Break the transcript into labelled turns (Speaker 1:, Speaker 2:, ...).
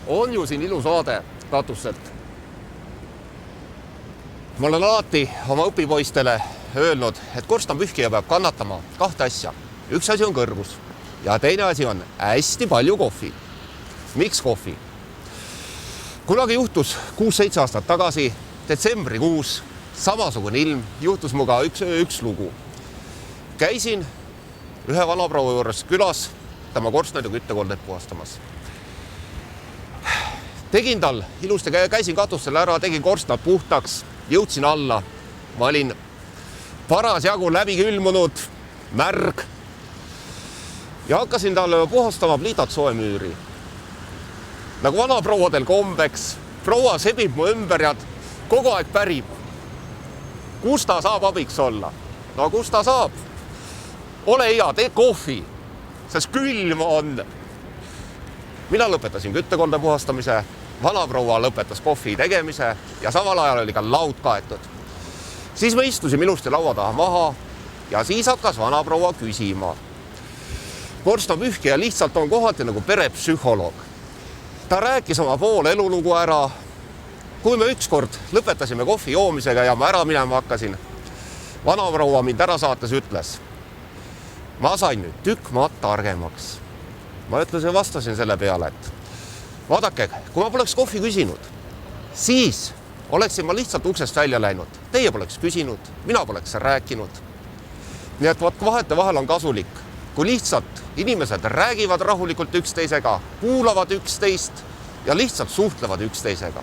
Speaker 1: on ju siin ilus vaade katuselt. Ma olen alati oma õpipoistele öelnud, et korstnapühkija peab kannatama kahte asja. Üks asi on kõrgus ja teine asi on hästi palju kohvi. Miks kohvi? Kunagi juhtus 6-7 aastat tagasi, detsembrikuus, samasugune ilm, juhtus muga üks lugu. Käisin ühe vanaproua juures külas, tema korstnaid ja küttekoldet puhastamas. Tegin tal ilusti, käisin katustel ära, tegin korstnad puhtaks, jõudsin alla. Ma olin parasjagu läbi külmunud, märg ja hakkasin talle puhastama pliitat soemüüri. Nagu vanaprouadel kombeks, proua sebib mu ümber ja kogu aeg pärib. Kus ta saab abiks olla? No kus ta saab? Ole hea, tee kohvi, sest külm on. Mina lõpetasin küttekolde puhastamise, vanaproua lõpetas kohvi tegemise ja samal ajal oli ka laud kaetud. Siis me istusime ilusti laua taha maha ja siis hakkas vanaproua küsima. Korstnapühkija lihtsalt on kohati nagu perepsühholoog. Ta rääkis oma pool elulugu ära. Kui me ükskord lõpetasime kohvi joomisega ja ma ära minema hakkasin, vanaproua mind ära saates ütles, ma sain nüüd tükk maad targemaks. Ma ütlesin, vastasin selle peale, et vaadake, kui ma poleks kohvi küsinud, siis oleksin ma lihtsalt uksest välja läinud. Teie poleks küsinud, mina poleks rääkinud. Nii et vahete vahel on kasulik, kui lihtsalt inimesed räägivad rahulikult üksteisega, kuulavad üksteist ja lihtsalt suhtlevad üksteisega.